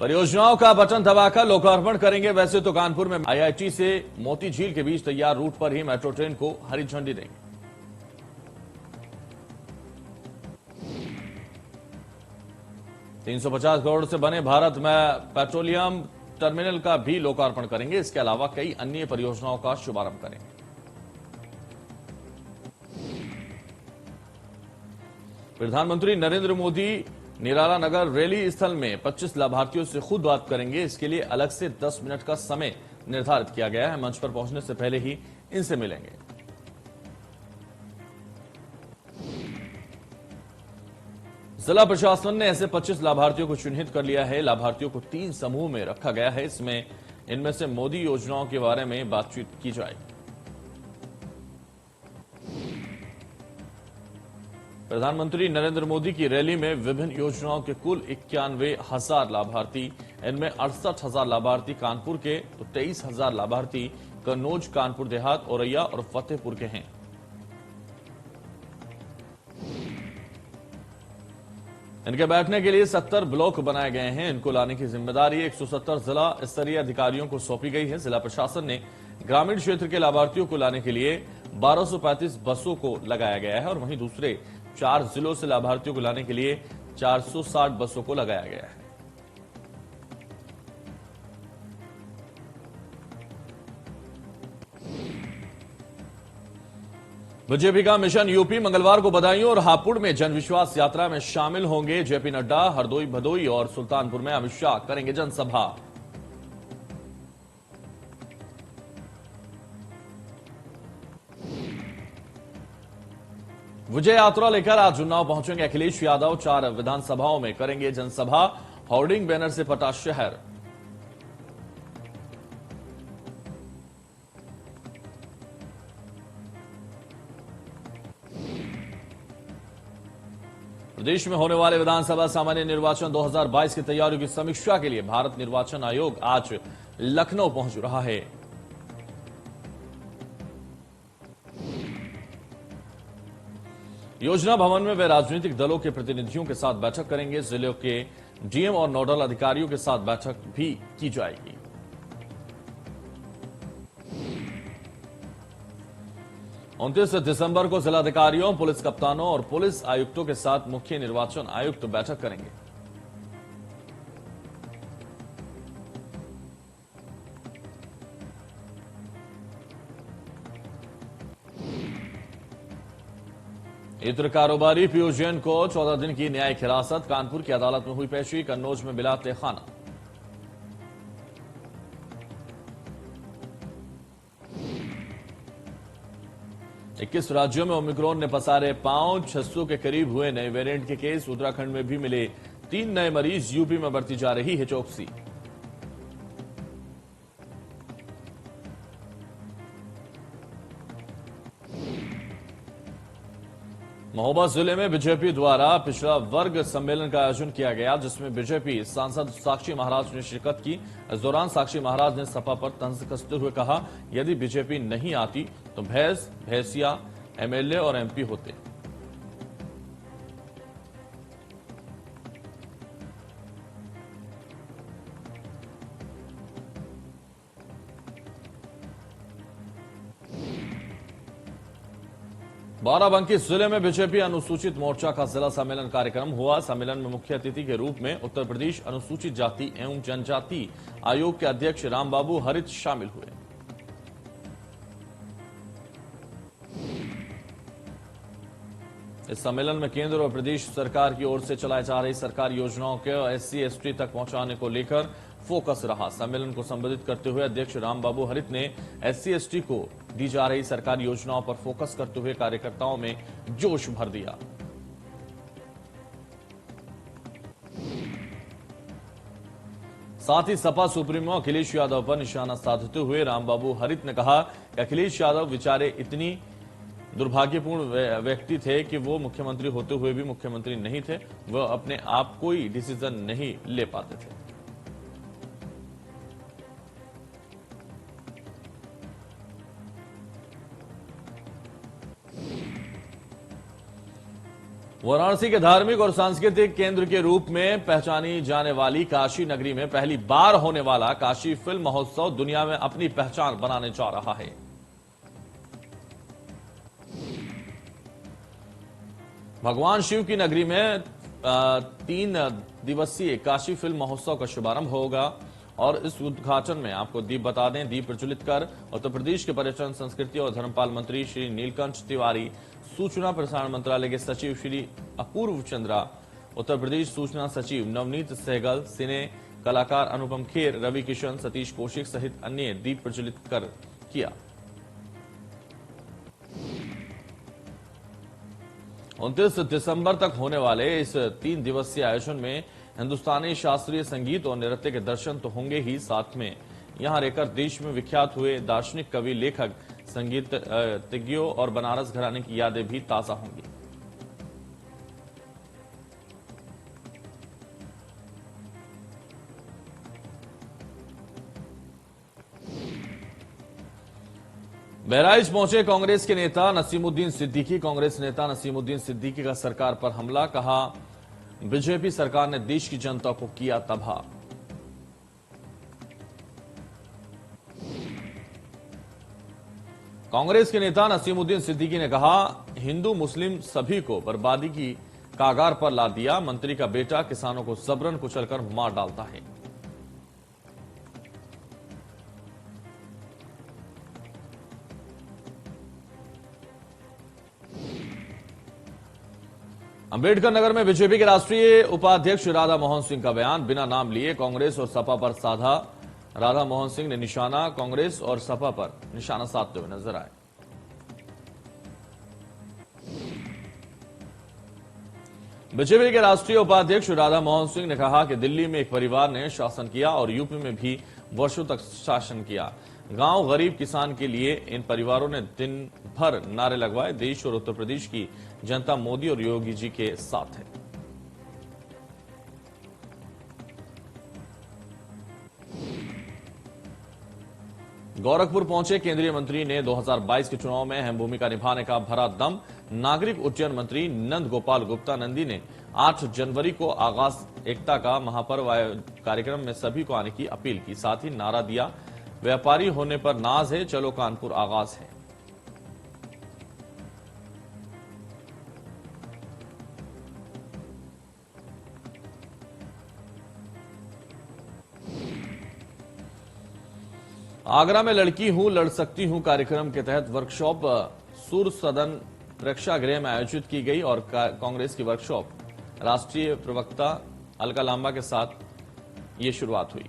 परियोजनाओं का बटन दबाकर लोकार्पण करेंगे। वैसे तो कानपुर में आईआईटी से मोती झील के बीच तैयार रूट पर ही मेट्रो ट्रेन को हरी झंडी देंगे। $350 करोड़ से बने भारत में पेट्रोलियम टर्मिनल का भी लोकार्पण करेंगे। इसके अलावा कई अन्य परियोजनाओं का शुभारंभ करेंगे। प्रधानमंत्री नरेंद्र मोदी निराला नगर रैली स्थल में 25 लाभार्थियों से खुद बात करेंगे। इसके लिए अलग से 10 मिनट का समय निर्धारित किया गया है। मंच पर पहुंचने से पहले ही इनसे मिलेंगे। जिला प्रशासन ने ऐसे 25 लाभार्थियों को चिन्हित कर लिया है। लाभार्थियों को 3 समूह में रखा गया है। इनमें से मोदी योजनाओं के बारे में बातचीत की जाएगी। प्रधानमंत्री नरेंद्र मोदी की रैली में विभिन्न योजनाओं के कुल 91,000 लाभार्थी, इनमें 68,000 लाभार्थी कानपुर के तो 23,000 लाभार्थी कन्नौज, कानपुर देहात, औरैया और फतेहपुर के हैं। इनके बैठने के लिए 70 ब्लॉक बनाए गए हैं। इनको लाने की जिम्मेदारी 170 जिला स्तरीय अधिकारियों को सौंपी गई है। जिला प्रशासन ने ग्रामीण क्षेत्र के लाभार्थियों को लाने के लिए 1235 बसों को लगाया गया है और वहीं दूसरे 4 जिलों से लाभार्थियों को लाने के लिए 460 बसों को लगाया गया है। बीजेपी का मिशन यूपी मंगलवार को बदायूं और हापुड़ में जनविश्वास यात्रा में शामिल होंगे। जेपी नड्डा हरदोई, भदोई और सुल्तानपुर में अमित शाह करेंगे जनसभा। विजय यात्रा लेकर आज उन्नाव पहुंचेंगे अखिलेश यादव। 4 विधानसभाओं में करेंगे जनसभा। होर्डिंग बैनर से फटा शहर। प्रदेश में होने वाले विधानसभा सामान्य निर्वाचन 2022 की तैयारियों की समीक्षा के लिए भारत निर्वाचन आयोग आज लखनऊ पहुंच रहा है। योजना भवन में वे राजनीतिक दलों के प्रतिनिधियों के साथ बैठक करेंगे। जिलों के डीएम और नोडल अधिकारियों के साथ बैठक भी की जाएगी। उनतीस दिसंबर को जिलाधिकारियों, पुलिस कप्तानों और पुलिस आयुक्तों के साथ मुख्य निर्वाचन आयुक्त बैठक करेंगे। इत्र कारोबारी पीयूष जैन को 14 दिन की न्यायिक हिरासत। कानपुर की अदालत में हुई पेशी। कन्नौज में मिला तहखाना। इक्कीस राज्यों में ओमिक्रॉन ने पसारे पांव। 600 के करीब हुए नए वेरिएंट के केस। उत्तराखंड में भी मिले 3 नए मरीज। यूपी में बरती जा रही है चौकसी। महोबा जिले में बीजेपी द्वारा पिछड़ा वर्ग सम्मेलन का आयोजन किया गया, जिसमें बीजेपी सांसद साक्षी महाराज ने शिरकत की। इस दौरान साक्षी महाराज ने सपा पर तंज कसते हुए कहा, यदि बीजेपी नहीं आती तो भैंसिया एमएलए और एमपी होते। बाराबंकी जिले में बीजेपी अनुसूचित मोर्चा का जिला सम्मेलन कार्यक्रम हुआ। सम्मेलन में मुख्य अतिथि के रूप में उत्तर प्रदेश अनुसूचित जाति एवं जनजाति आयोग के अध्यक्ष रामबाबू हरित शामिल हुए। इस सम्मेलन में केंद्र और प्रदेश सरकार की ओर से चलाई जा रही सरकारी योजनाओं के एससी एसटी तक पहुंचाने को लेकर फोकस रहा। सम्मेलन को संबोधित करते हुए अध्यक्ष रामबाबू हरित ने एससी एसटी को दी जा रही सरकारी योजनाओं पर फोकस करते हुए कार्यकर्ताओं में जोश भर दिया। साथ ही सपा सुप्रीमो अखिलेश यादव पर निशाना साधते हुए रामबाबू हरित ने कहा कि अखिलेश यादव बेचारे इतनी दुर्भाग्यपूर्ण व्यक्ति थे कि वो मुख्यमंत्री होते हुए भी मुख्यमंत्री नहीं थे। वह अपने आप कोई डिसीजन नहीं ले पाते थे। वाराणसी के धार्मिक और सांस्कृतिक केंद्र के रूप में पहचानी जाने वाली काशी नगरी में पहली बार होने वाला काशी फिल्म महोत्सव दुनिया में अपनी पहचान बनाने जा रहा है। भगवान शिव की नगरी में 3 दिवसीय काशी फिल्म महोत्सव का शुभारंभ होगा और इस उद्घाटन में आपको दीप बता दें, दीप प्रज्वलित कर उत्तर प्रदेश के पर्यटन, संस्कृति और धर्मपाल मंत्री श्री नीलकंठ तिवारी, सूचना प्रसारण मंत्रालय के सचिव श्री अपूर्व चंद्रा, उत्तर प्रदेश सूचना सचिव नवनीत सहगल, सिने कलाकार अनुपम खेर, रवि किशन, सतीश कौशिक सहित अन्य दीप प्रज्वलित कर किया। 29 दिसंबर तक होने वाले इस 3 दिवसीय आयोजन में हिंदुस्तानी शास्त्रीय संगीत और नृत्य के दर्शन तो होंगे ही, साथ में यहां रहकर देश में विख्यात हुए दार्शनिक, कवि, लेखक, संगीतज्ञों और बनारस घराने की यादें भी ताजा होंगी। बहराइच पहुंचे कांग्रेस के नेता नसीमुद्दीन सिद्दीकी। कांग्रेस नेता नसीमुद्दीन सिद्दीकी का सरकार पर हमला, कहा बीजेपी सरकार ने देश की जनता को किया तबाह। कांग्रेस के नेता नसीमुद्दीन सिद्दीकी ने कहा, हिंदू मुस्लिम सभी को बर्बादी की कागार पर ला दिया। मंत्री का बेटा किसानों को जबरन कुचलकर मार डालता है। अंबेडकर नगर में बीजेपी के राष्ट्रीय उपाध्यक्ष राधा मोहन सिंह का बयान, बिना नाम लिए कांग्रेस और सपा पर साधा। राधा मोहन सिंह ने निशाना कांग्रेस और सपा पर निशाना साधते हुए नजर आए। बीजेपी के राष्ट्रीय उपाध्यक्ष राधा मोहन सिंह ने कहा कि दिल्ली में एक परिवार ने शासन किया और यूपी में भी वर्षों तक शासन किया। गांव गरीब किसान के लिए इन परिवारों ने दिन भर नारे लगवाए। देश और उत्तर प्रदेश की जनता मोदी और योगी जी के साथ है। गोरखपुर पहुंचे केंद्रीय मंत्री ने 2022 के चुनाव में अहम भूमिका निभाने का भरा दम। नागरिक उड्डयन मंत्री नंद गोपाल गुप्ता नंदी ने 8 जनवरी को आगाज एकता का महापर्व कार्यक्रम में सभी को आने की अपील की। साथ ही नारा दिया, व्यापारी होने पर नाज है, चलो कानपुर आगाज है। आगरा में लड़की हूं लड़ सकती हूं कार्यक्रम के तहत वर्कशॉप सूर सदन प्रेक्षागृह में आयोजित की गई और कांग्रेस की वर्कशॉप राष्ट्रीय प्रवक्ता अलका लांबा के साथ ये शुरुआत हुई।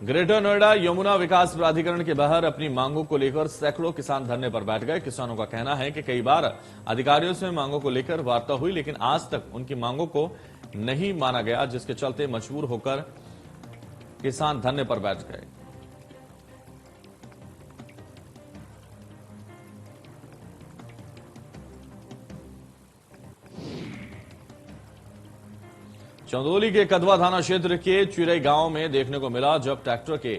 ग्रेटर नोएडा यमुना विकास प्राधिकरण के बाहर अपनी मांगों को लेकर सैकड़ों किसान धरने पर बैठ गए। किसानों का कहना है कि कई बार अधिकारियों से मांगों को लेकर वार्ता हुई, लेकिन आज तक उनकी मांगों को नहीं माना गया, जिसके चलते मजबूर होकर किसान धरने पर बैठ गए। चंदौली के कदवा थाना क्षेत्र के चिरई गांव में देखने को मिला जब ट्रैक्टर के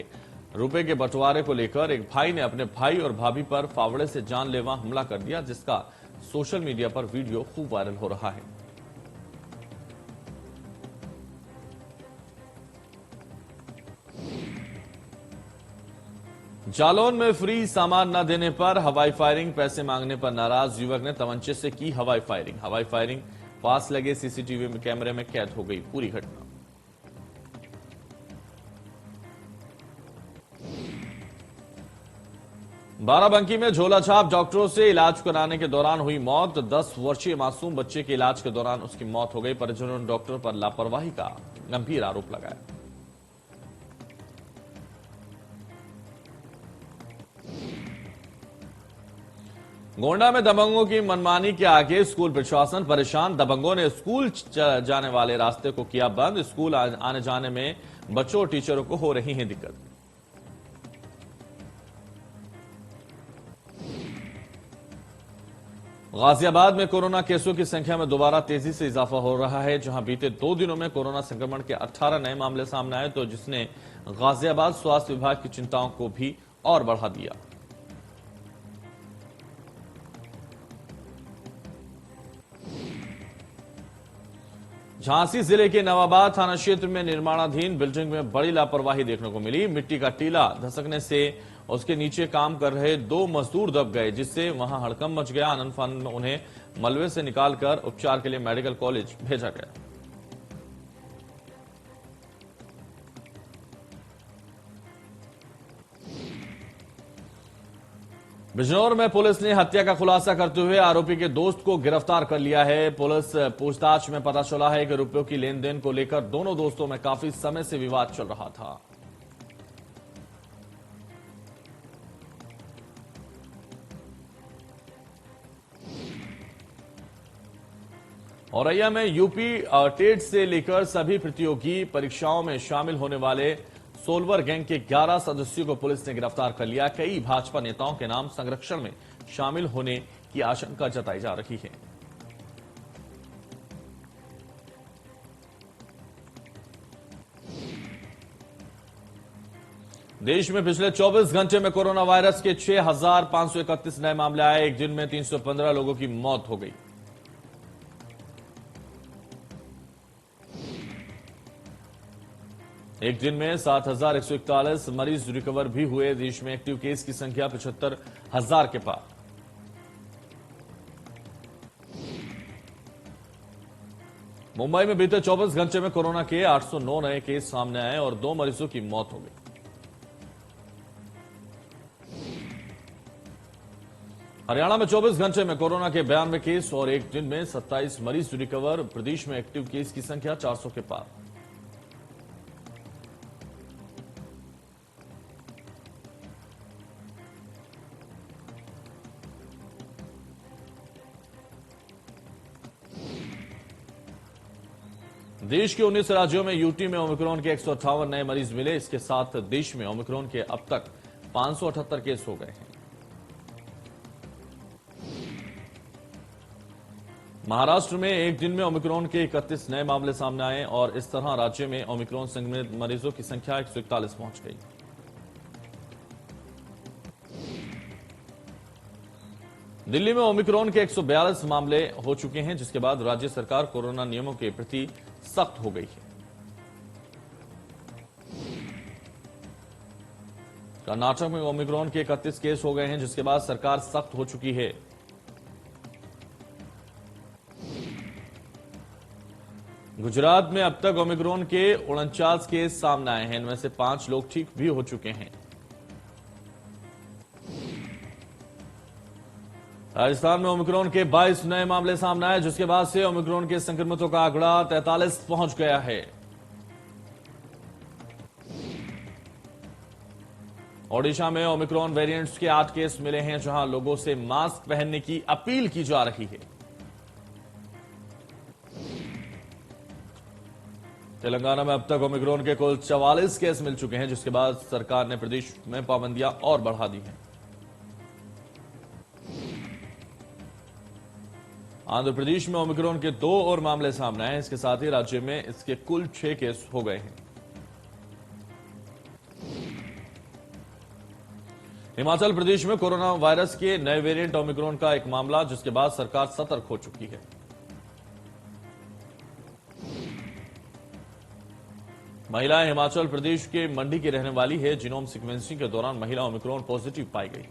रुपए के बंटवारे को लेकर एक भाई ने अपने भाई और भाभी पर फावड़े से जानलेवा हमला कर दिया, जिसका सोशल मीडिया पर वीडियो खूब वायरल हो रहा है। जालौन में फ्री सामान न देने पर हवाई फायरिंग, पैसे मांगने पर नाराज युवक ने तमंचे से की हवाई फायरिंग। हवाई फायरिंग पास लगे सीसीटीवी में कैमरे में कैद हो गई पूरी घटना। बाराबंकी में झोलाछाप डॉक्टरों से इलाज कराने के दौरान हुई मौत। 10 वर्षीय मासूम बच्चे के इलाज के दौरान उसकी मौत हो गई। परिजनों ने डॉक्टर पर लापरवाही का गंभीर आरोप लगाया। गोंडा में दबंगों की मनमानी के आगे स्कूल प्रशासन परेशान। दबंगों ने स्कूल जाने वाले रास्ते को किया बंद। स्कूल आने जाने में बच्चों और टीचरों को हो रही है दिक्कत। गाजियाबाद में कोरोना केसों की संख्या में दोबारा तेजी से इजाफा हो रहा है, जहां बीते 2 दिनों में कोरोना संक्रमण के 18 नए मामले सामने आए, तो जिसने गाजियाबाद स्वास्थ्य विभाग की चिंताओं को भी और बढ़ा दिया। झांसी जिले के नवाबाद थाना क्षेत्र में निर्माणाधीन बिल्डिंग में बड़ी लापरवाही देखने को मिली। मिट्टी का टीला धसकने से उसके नीचे काम कर रहे 2 मजदूर दब गए, जिससे वहां हड़कंप मच गया। आनंद फानंद में उन्हें मलबे से निकालकर उपचार के लिए मेडिकल कॉलेज भेजा गया। बिजनौर में पुलिस ने हत्या का खुलासा करते हुए आरोपी के दोस्त को गिरफ्तार कर लिया है। पुलिस पूछताछ में पता चला है कि रुपयों की लेन देन को लेकर दोनों दोस्तों में काफी समय से विवाद चल रहा था। औरैया में यूपी टेट से लेकर सभी प्रतियोगी परीक्षाओं में शामिल होने वाले सोलवर गैंग के 11 सदस्यों को पुलिस ने गिरफ्तार कर लिया। कई भाजपा नेताओं के नाम संरक्षण में शामिल होने की आशंका जताई जा रही है। देश में पिछले 24 घंटे में कोरोना वायरस के 6,531 नए मामले आए। एक दिन में 315 लोगों की मौत हो गई। एक दिन में 7,141 मरीज रिकवर भी हुए। देश में एक्टिव केस की संख्या 75,000 के पार। मुंबई में बीते 24 घंटे में कोरोना के 809 नए केस सामने आए और 2 मरीजों की मौत हो गई। हरियाणा में 24 घंटे में कोरोना के 92 केस और एक दिन में 27 मरीज रिकवर। प्रदेश में एक्टिव केस की संख्या 400 के पार। देश के 19 राज्यों में यूटी में ओमिक्रॉन के 158 नए मरीज मिले। इसके साथ देश में ओमिक्रॉन के अब तक 578 केस हो गए हैं। महाराष्ट्र में एक दिन में ओमिक्रॉन के 31 नए मामले सामने आए और इस तरह राज्य में ओमिक्रॉन संक्रमित मरीजों की संख्या 141 पहुंच गई। दिल्ली में ओमिक्रॉन के 142 मामले हो चुके हैं, जिसके बाद राज्य सरकार कोरोना नियमों के प्रति सख्त हो गई है। कर्नाटक में ओमिक्रॉन के 31 केस हो गए हैं, जिसके बाद सरकार सख्त हो चुकी है। गुजरात में अब तक ओमिक्रॉन के 49 केस सामने आए हैं। इनमें से 5 लोग ठीक भी हो चुके हैं। राजस्थान में ओमिक्रॉन के 22 नए मामले सामने आए, जिसके बाद से ओमिक्रॉन के संक्रमितों का आंकड़ा 43 पहुंच गया है। ओडिशा में ओमिक्रॉन वेरिएंट्स के 8 केस मिले हैं, जहां लोगों से मास्क पहनने की अपील की जा रही है। तेलंगाना में अब तक ओमिक्रॉन के कुल 44 केस मिल चुके हैं, जिसके बाद सरकार ने प्रदेश में पाबंदियां और बढ़ा दी हैं। आंध्र प्रदेश में ओमिक्रॉन के 2 और मामले सामने आए। इसके साथ ही राज्य में इसके कुल 6 केस हो गए हैं। हिमाचल प्रदेश में कोरोना वायरस के नए वेरिएंट ओमिक्रॉन का एक मामला, जिसके बाद सरकार सतर्क हो चुकी है। महिला हिमाचल प्रदेश के मंडी की रहने वाली है। जीनोम सीक्वेंसिंग के दौरान महिला ओमिक्रॉन पॉजिटिव पाई गई।